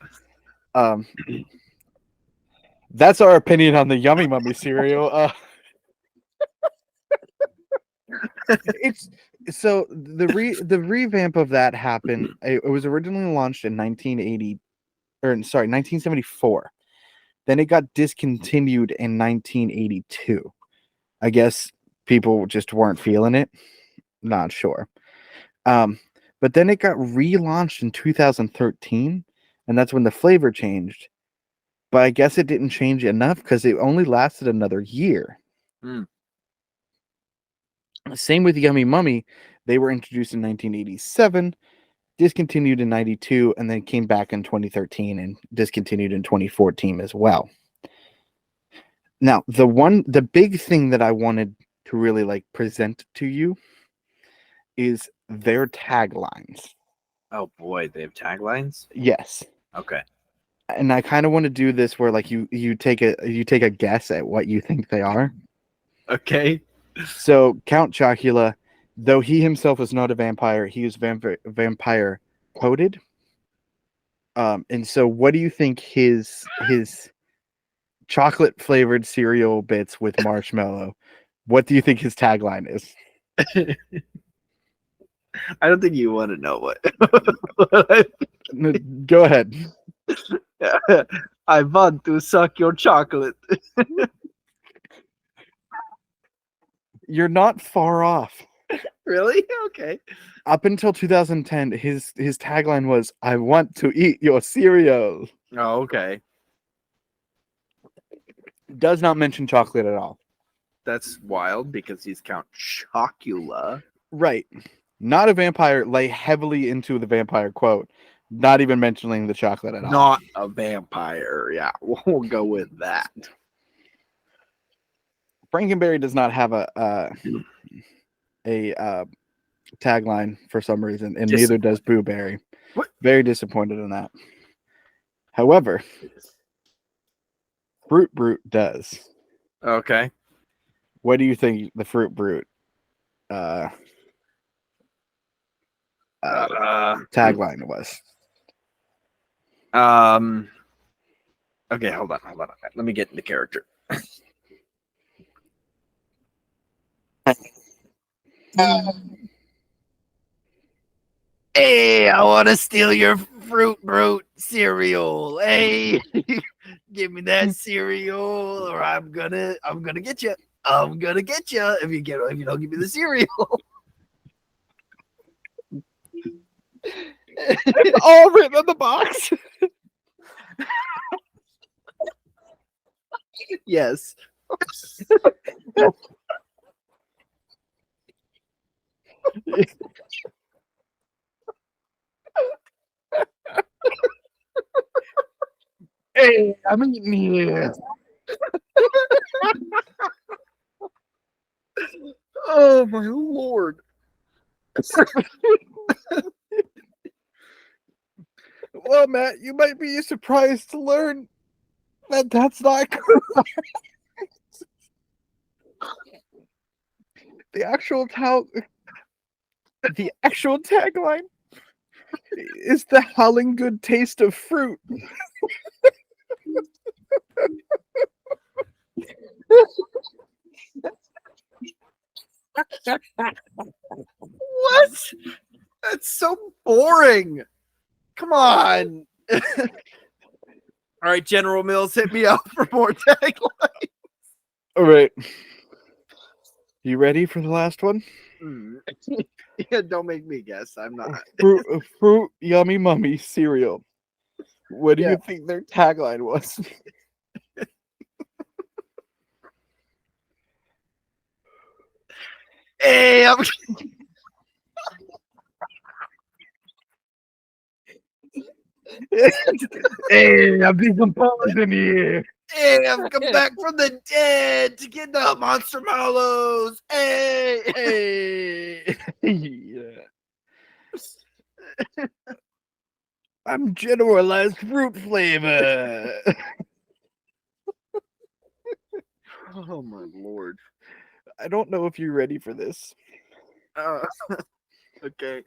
That's our opinion on the Yummy Mummy cereal. It's so the revamp of that happened. It was originally launched in 1974. Then it got discontinued in 1982. I guess people just weren't feeling it. Not sure. But then it got relaunched in 2013, and that's when the flavor changed. But I guess it didn't change enough because it only lasted another year. Same with Yummy Mummy. They were introduced in 1987, discontinued in 92, and then came back in 2013 and discontinued in 2014 as well. Now, the big thing that I wanted to really like present to you is their taglines. Oh boy, they have taglines? Yes. Okay. And I kind of want to do this where like you take a guess at what you think they are. Okay. So Count Chocula, though he himself is not a vampire, he is vampire coded. And so what do you think his chocolate flavored cereal bits with marshmallow, what do you think his tagline is? I don't think you want to know what. Go ahead. I want to suck your chocolate. You're not far off. Really? Okay. Up until 2010, his tagline was, "I want to eat your cereal." Oh, okay. Does not mention chocolate at all. That's wild because he's Count Chocula. Right. Not a vampire, lay heavily into the vampire quote. Not even mentioning the chocolate at all. Not a vampire. Yeah, we'll go with that. Frankenberry does not have a tagline for some reason, and neither does Boo Berry. What? Very disappointed in that. However, Fruit Brute does. Okay. What do you think the Fruit Brute tagline was? Okay, hold on. Let me get into character. Hey, I want to steal your Fruit Brute cereal. Hey, give me that cereal, or I'm gonna get you. I'm gonna get you if you don't give me the cereal. It's all written on the box. Yes. Hey, I'm eating here. Oh my lord. Well, Matt, you might be surprised to learn that that's not correct. The actual tagline is the howling good taste of fruit. What? That's so boring. Come on. All right, General Mills, hit me up for more tagline. All right. You ready for the last one? Yeah, don't make me guess. I'm not. Fruit Yummy Mummy cereal. What do Yeah. you think their tagline was? Hey, I'm Hey, I'm decomposed in here. Hey, I've come back from the dead to get the monster mallows. Hey, Yeah. I'm generalized fruit flavor. Oh my lord. I don't know if you're ready for this. Okay.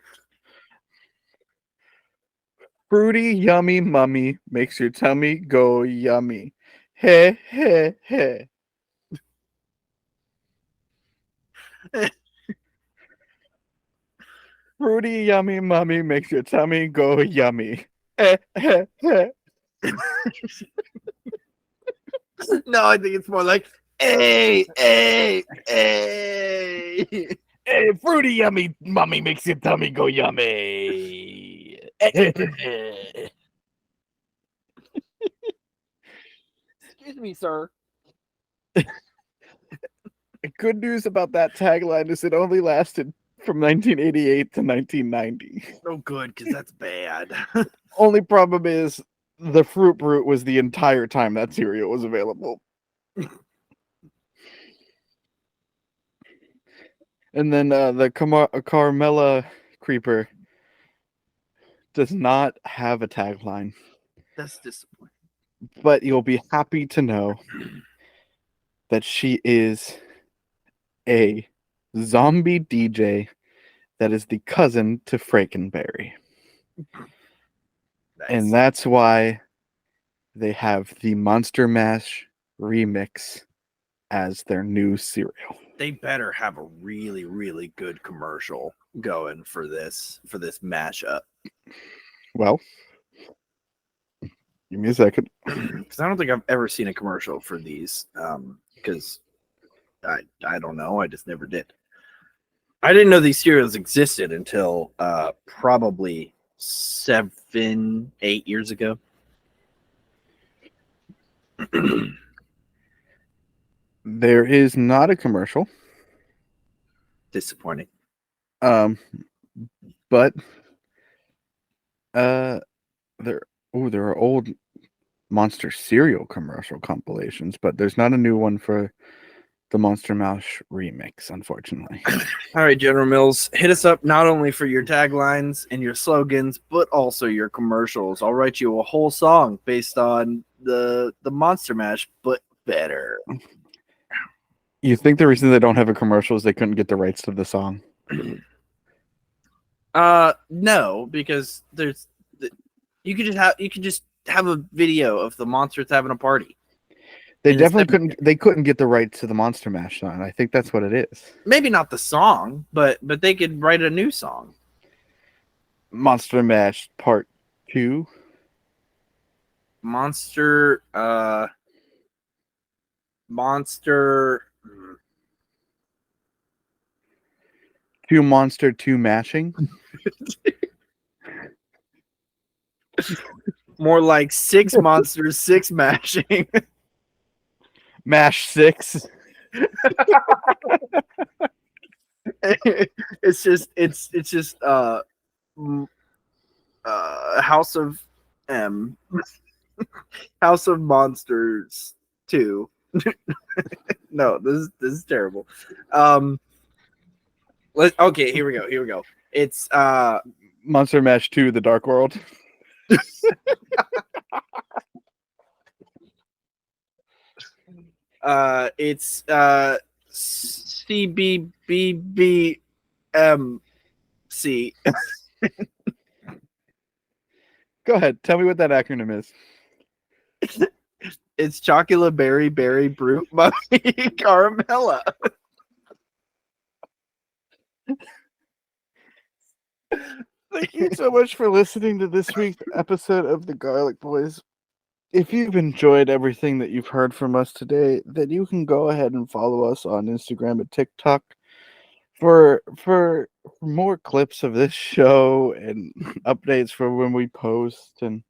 Fruity yummy mummy makes your tummy go yummy. Hey, hey, hey. Fruity yummy mummy makes your tummy go yummy. Hey, hey, hey. No, I think it's more like hey. Hey, fruity yummy mummy makes your tummy go yummy. Excuse me, sir. Good news about that tagline is it only lasted from 1988 to 1990. Oh, good, because that's bad. Only problem is the Fruit Brute was the entire time that cereal was available. And then the Carmella Creeper does not have a tagline, That's disappointing. but you'll be happy to know that she is a zombie DJ that is the cousin to Frankenberry. Nice. And that's why they have the Monster Mash remix as their new cereal. They better have a really, really good commercial going for this mashup. Well, give me a second. Because I don't think I've ever seen a commercial for these. Because I don't know. I just never did. I didn't know these cereals existed until probably 7, 8 years ago. There is not a commercial. Disappointing. But there are old Monster cereal commercial compilations, but there's not a new one for the Monster Mash remix, unfortunately. All right, General Mills, hit us up not only for your taglines and your slogans, but also your commercials. I'll write you a whole song based on the Monster Mash, but better. You think the reason they don't have a commercial is they couldn't get the rights to the song? No, because you could just have a video of the monsters having a party. They And definitely couldn't. They couldn't get the rights to the Monster Mash song. I think that's what it is. Maybe not the song, but they could write a new song. Monster Mash Part 2. Monster 2 Monster 2 Mashing. More like 6 monsters, 6 mashing. Mash 6. It's just House of M. House of Monsters 2. No, this is terrible. Okay, here we go. It's Monster Mash 2 The Dark World. It's CBBBMC. Go ahead. Tell me what that acronym is. It's Chocula Berry Berry Brute Mummy Caramella. Thank you so much for listening to this week's episode of the Garlic Boys. If you've enjoyed everything that you've heard from us today, then you can go ahead and follow us on Instagram and TikTok for more clips of this show and updates for when we post. And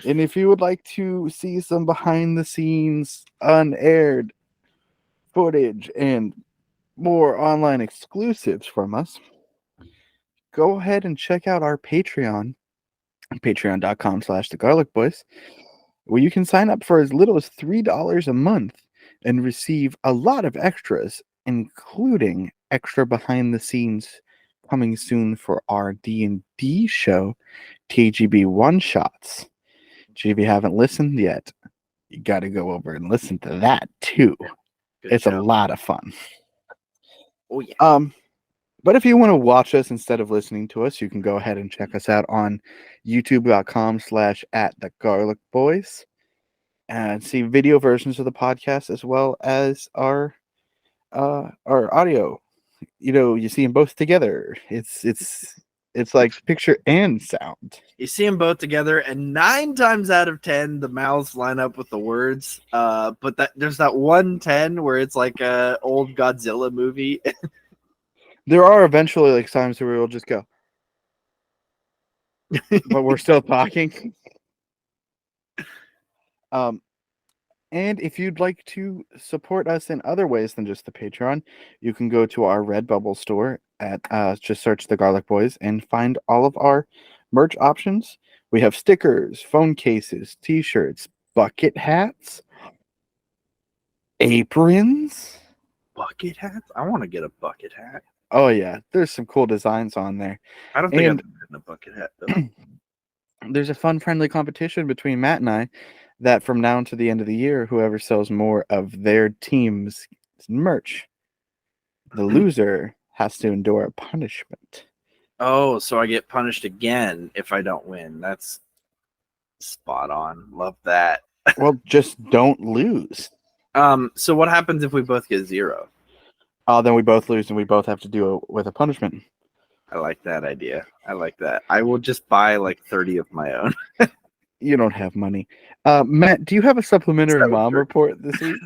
if you would like to see some behind the scenes, unaired footage and more online exclusives from us, go ahead and check out our Patreon, patreon.com/thegarlicboys, where you can sign up for as little as $3 a month and receive a lot of extras, including extra behind the scenes coming soon for our D&D show, TGB One Shots. If you haven't listened yet, you got to go over and listen to that too. It's a lot of fun. Oh yeah. But if you want to watch us instead of listening to us, you can go ahead and check us out on youtube.com/@thegarlicboys and see video versions of the podcast as well as our audio. You see them both together. It's like picture and sound. You see them both together, and 9 times out of 10, the mouths line up with the words. But there's that 110 where it's like a old Godzilla movie. There are eventually like times where we'll just go, but we're still talking. And if you'd like to support us in other ways than just the Patreon, you can go to our Redbubble store at just search the Garlic Boys and find all of our merch options. We have stickers, phone cases, t-shirts, bucket hats, aprons. Bucket hats? I want to get a bucket hat. Oh yeah, there's some cool designs on there. I don't think I've been getting a bucket hat though. There's a fun, friendly competition between Matt and I that from now to the end of the year, whoever sells more of their team's merch, the loser has to endure a punishment. Oh, so I get punished again if I don't win. That's spot on. Love that. Well, just don't lose. So what happens if we both get 0? Then we both lose and we both have to do it with a punishment. I like that idea. I like that. I will just buy like 30 of my own. You don't have money. Matt, do you have a supplementary mom report this week?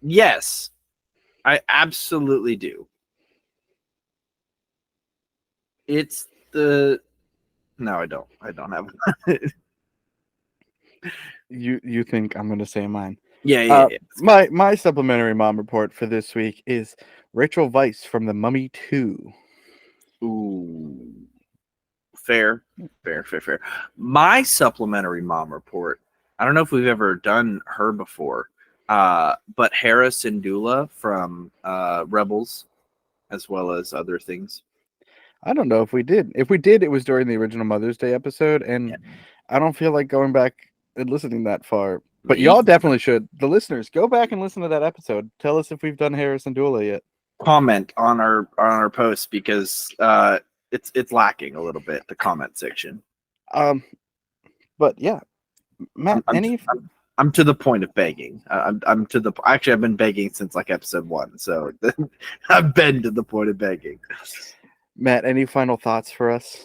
Yes, I absolutely do. It's the... No, I don't. I don't have You think I'm going to say mine? Yeah. My supplementary mom report for this week is Rachel Weisz from The Mummy 2. Ooh. Fair. My supplementary mom report I don't know if we've ever done her before, but Hera Syndulla from Rebels, as well as other things. I don't know if we did. If we did, it was during the original Mother's Day episode, and Yeah. I don't feel like going back and listening that far. But Me? y'all definitely should. The listeners, go back and listen to that episode. Tell us if we've done Harrison Dula yet. Comment on our post because it's lacking a little bit, the comment section. But yeah, Matt, I'm to the point of begging. I'm to the actually I've been begging since like episode 1, so I've been to the point of begging. Matt, any final thoughts for us?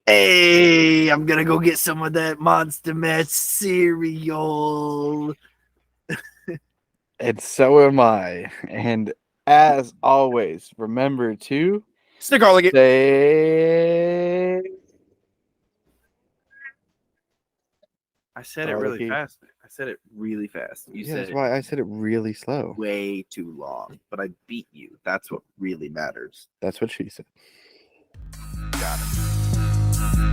Hey, I'm gonna go get some of that Monster Mash cereal. And so am I. And as always, remember to Stick all again. stay. I said it really fast. I said it really fast. You said that's it why I said it really slow. way too long, but I beat you. That's what really matters. That's what she said. Got it.